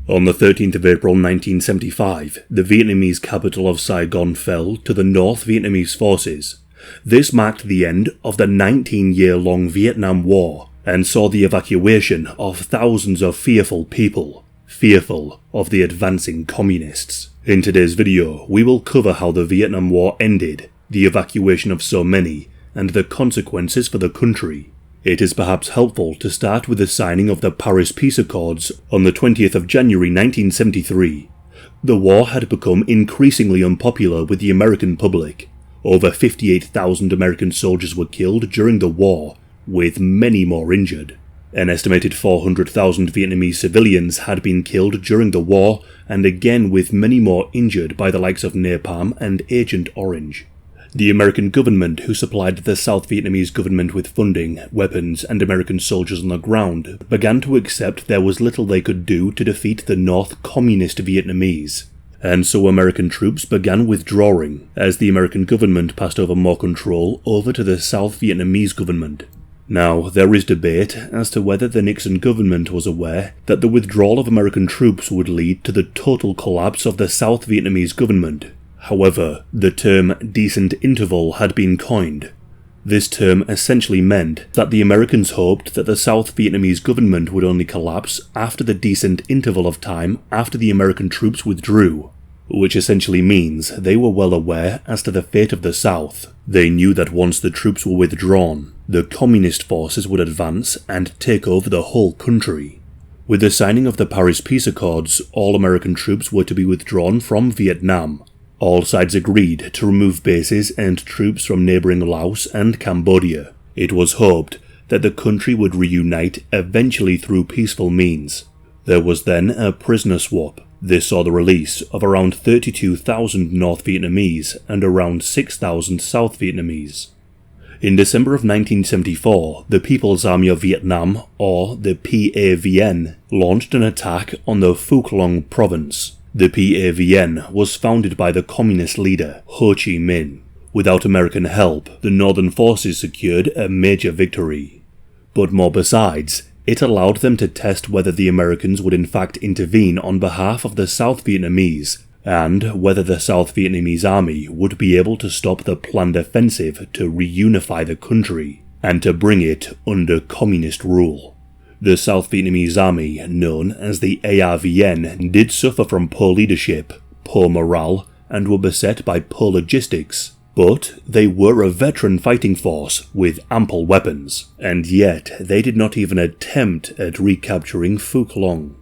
On the 13th of April 1975, the Vietnamese capital of Saigon fell to the North Vietnamese forces. This marked the end of the 19-year-long Vietnam War and saw the evacuation of thousands of fearful people, fearful of the advancing communists. In today's video, we will cover how the Vietnam War ended, the evacuation of so many, and the consequences for the country. It is perhaps helpful to start with the signing of the Paris Peace Accords on the 20th of January 1973. The war had become increasingly unpopular with the American public. Over 58,000 American soldiers were killed during the war, with many more injured. An estimated 400,000 Vietnamese civilians had been killed during the war, and again with many more injured by the likes of napalm and Agent Orange. The American government, who supplied the South Vietnamese government with funding, weapons, and American soldiers on the ground, began to accept there was little they could do to defeat the North Communist Vietnamese. And so American troops began withdrawing, as the American government passed over more control over to the South Vietnamese government. Now, there is debate as to whether the Nixon government was aware that the withdrawal of American troops would lead to the total collapse of the South Vietnamese government. However, the term decent interval had been coined. This term essentially meant that the Americans hoped that the South Vietnamese government would only collapse after the decent interval of time after the American troops withdrew, which essentially means they were well aware as to the fate of the South. They knew that once the troops were withdrawn, the communist forces would advance and take over the whole country. With the signing of the Paris Peace Accords, all American troops were to be withdrawn from Vietnam. All sides agreed to remove bases and troops from neighbouring Laos and Cambodia. It was hoped that the country would reunite eventually through peaceful means. There was then a prisoner swap. This saw the release of around 32,000 North Vietnamese and around 6,000 South Vietnamese. In December of 1974, the People's Army of Vietnam, or the PAVN, launched an attack on the Phuoc Long province. The PAVN was founded by the communist leader, Ho Chi Minh. Without American help, the northern forces secured a major victory. But more besides, it allowed them to test whether the Americans would in fact intervene on behalf of the South Vietnamese, and whether the South Vietnamese army would be able to stop the planned offensive to reunify the country, and to bring it under communist rule. The South Vietnamese army, known as the ARVN, did suffer from poor leadership, poor morale, and were beset by poor logistics. But they were a veteran fighting force with ample weapons, and yet they did not even attempt at recapturing Phuoc Long.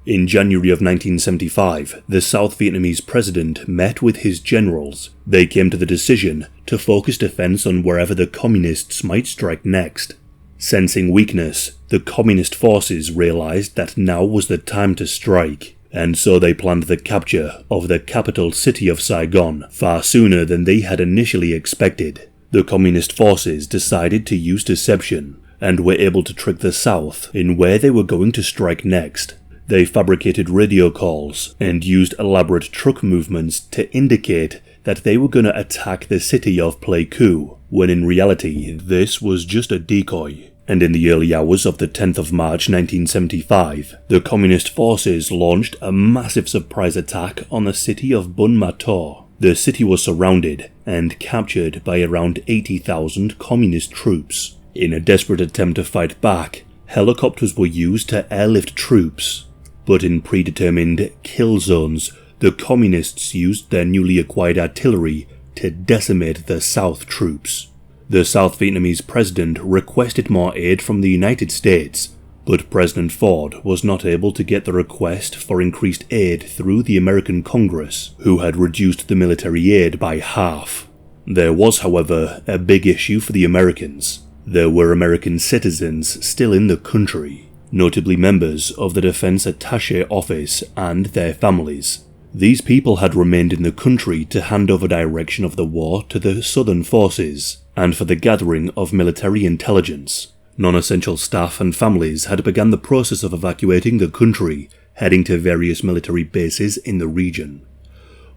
In January of 1975, the South Vietnamese president met with his generals. They came to the decision to focus defense on wherever the communists might strike next. Sensing weakness, the communist forces realized that now was the time to strike, and so they planned the capture of the capital city of Saigon far sooner than they had initially expected. The communist forces decided to use deception, and were able to trick the South in where they were going to strike next. They fabricated radio calls and used elaborate truck movements to indicate that they were going to attack the city of Pleiku, when in reality this was just a decoy. And in the early hours of the 10th of March 1975, the communist forces launched a massive surprise attack on the city of Bun Ma Thuot. The city was surrounded and captured by around 80,000 communist troops. In a desperate attempt to fight back, helicopters were used to airlift troops. But in predetermined kill zones, the communists used their newly acquired artillery to decimate the South troops. The South Vietnamese president requested more aid from the United States, but President Ford was not able to get the request for increased aid through the American Congress, who had reduced the military aid by half. There was, however, a big issue for the Americans. There were American citizens still in the country, notably members of the Defense Attaché Office and their families. These people had remained in the country to hand over direction of the war to the Southern forces, and for the gathering of military intelligence. Non-essential staff and families had begun the process of evacuating the country, heading to various military bases in the region.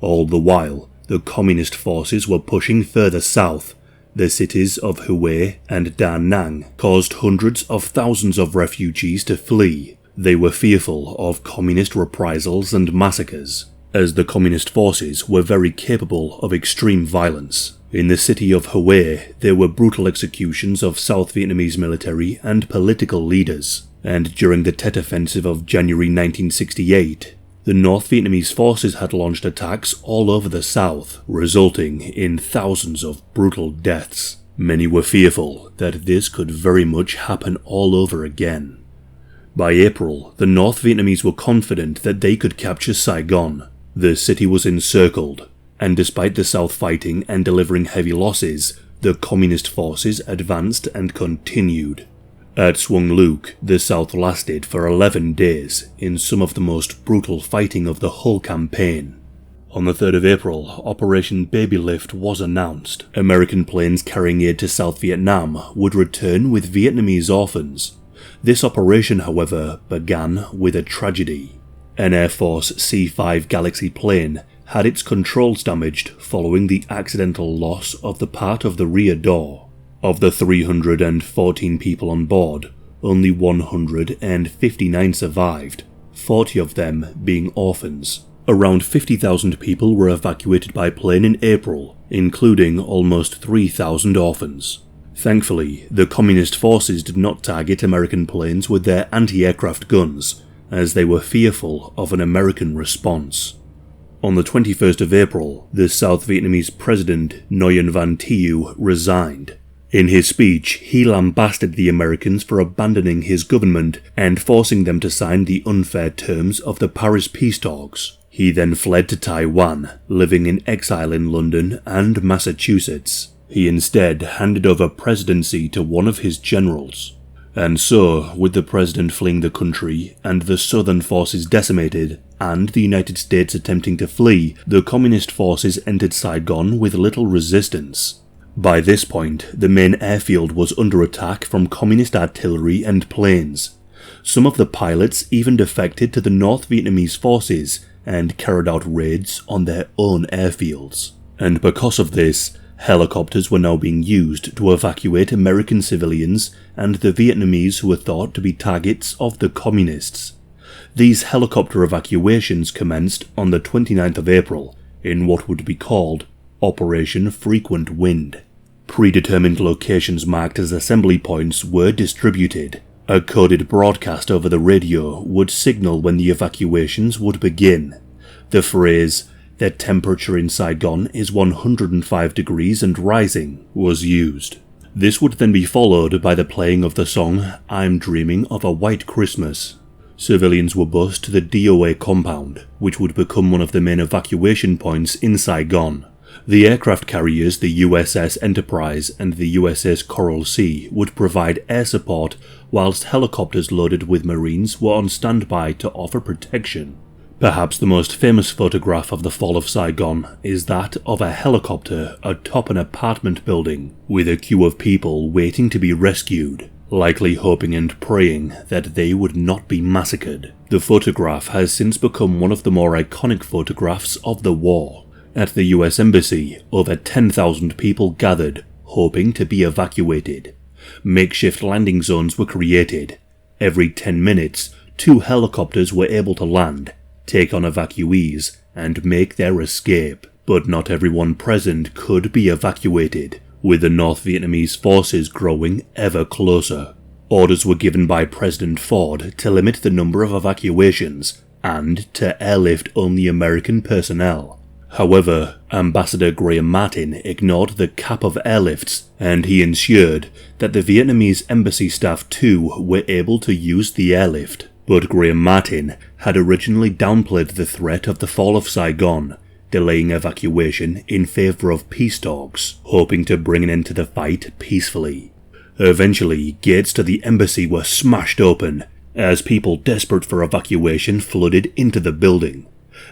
All the while, the communist forces were pushing further south, The cities of Hue and Da Nang caused hundreds of thousands of refugees to flee. They were fearful of communist reprisals and massacres, as the communist forces were very capable of extreme violence. In the city of Hue, there were brutal executions of South Vietnamese military and political leaders, and during the Tet Offensive of January 1968, the North Vietnamese forces had launched attacks all over the south, resulting in thousands of brutal deaths. Many were fearful that this could very much happen all over again. By April, the North Vietnamese were confident that they could capture Saigon. The city was encircled, and despite the South fighting and delivering heavy losses, the communist forces advanced and continued. At Xuong Luc, the South lasted for 11 days in some of the most brutal fighting of the whole campaign. On the 3rd of April, Operation Baby Lift was announced. American planes carrying aid to South Vietnam would return with Vietnamese orphans. This operation, however, began with a tragedy. An Air Force C-5 Galaxy plane had its controls damaged following the accidental loss of the part of the rear door. Of the 314 people on board, only 159 survived, 40 of them being orphans. Around 50,000 people were evacuated by plane in April, including almost 3,000 orphans. Thankfully, the communist forces did not target American planes with their anti-aircraft guns, as they were fearful of an American response. On the 21st of April, the South Vietnamese president Nguyen Van Thieu resigned. In his speech, he lambasted the Americans for abandoning his government and forcing them to sign the unfair terms of the Paris peace talks. He then fled to Taiwan, living in exile in London and Massachusetts. He instead handed over presidency to one of his generals. And so, with the president fleeing the country and the southern forces decimated, and the United States attempting to flee, the communist forces entered Saigon with little resistance. By this point, the main airfield was under attack from communist artillery and planes. Some of the pilots even defected to the North Vietnamese forces and carried out raids on their own airfields. And because of this, helicopters were now being used to evacuate American civilians and the Vietnamese who were thought to be targets of the communists. These helicopter evacuations commenced on the 29th of April in what would be called Operation Frequent Wind. Predetermined locations marked as assembly points were distributed. A coded broadcast over the radio would signal when the evacuations would begin. The phrase, "The temperature in Saigon is 105 degrees and rising," was used. This would then be followed by the playing of the song "I'm Dreaming of a White Christmas." Civilians were bused to the DOA compound, which would become one of the main evacuation points in Saigon. The aircraft carriers, the USS Enterprise and the USS Coral Sea, would provide air support, whilst helicopters loaded with Marines were on standby to offer protection. Perhaps the most famous photograph of the fall of Saigon is that of a helicopter atop an apartment building, with a queue of people waiting to be rescued, likely hoping and praying that they would not be massacred. The photograph has since become one of the more iconic photographs of the war. At the US Embassy, over 10,000 people gathered, hoping to be evacuated. Makeshift landing zones were created. Every 10 minutes, 2 helicopters were able to land, take on evacuees, and make their escape. But not everyone present could be evacuated, with the North Vietnamese forces growing ever closer. Orders were given by President Ford to limit the number of evacuations and to airlift only American personnel. However, Ambassador Graham Martin ignored the cap of airlifts, and he ensured that the Vietnamese embassy staff too were able to use the airlift. But Graham Martin had originally downplayed the threat of the fall of Saigon, delaying evacuation in favour of peace talks, hoping to bring an end to the fight peacefully. Eventually, gates to the embassy were smashed open, as people desperate for evacuation flooded into the building.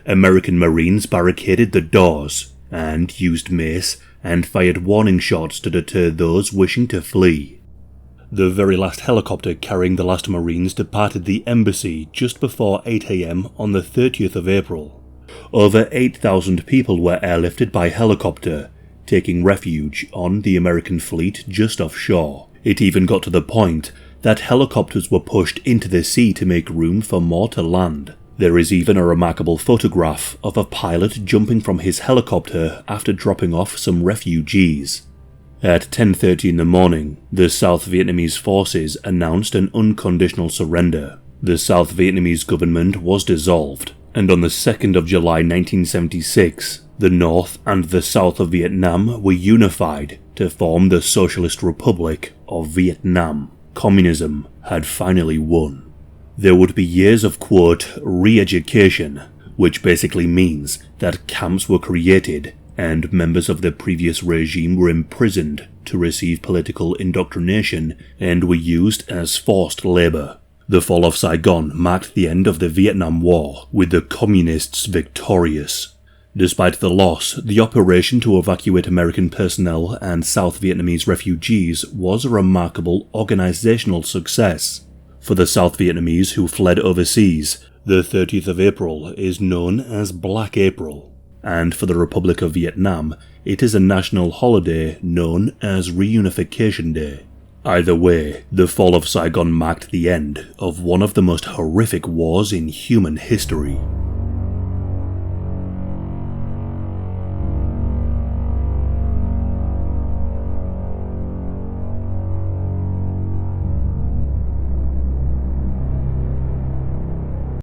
American Marines barricaded the doors, and used mace and fired warning shots to deter those wishing to flee. The very last helicopter carrying the last Marines departed the embassy just before 8 AM on the 30th of April. Over 8,000 people were airlifted by helicopter, taking refuge on the American fleet just offshore. It even got to the point that helicopters were pushed into the sea to make room for more to land. There is even a remarkable photograph of a pilot jumping from his helicopter after dropping off some refugees. At 10:30 in the morning, the South Vietnamese forces announced an unconditional surrender. The South Vietnamese government was dissolved, and on the 2nd of July 1976, the North and the South of Vietnam were unified to form the Socialist Republic of Vietnam. Communism had finally won. There would be years of, quote, re-education, which basically means that camps were created and members of the previous regime were imprisoned to receive political indoctrination and were used as forced labor. The fall of Saigon marked the end of the Vietnam War, with the Communists victorious. Despite the loss, the operation to evacuate American personnel and South Vietnamese refugees was a remarkable organizational success. For the South Vietnamese who fled overseas, the 30th of April is known as Black April, and for the Republic of Vietnam, it is a national holiday known as Reunification Day. Either way, the fall of Saigon marked the end of one of the most horrific wars in human history.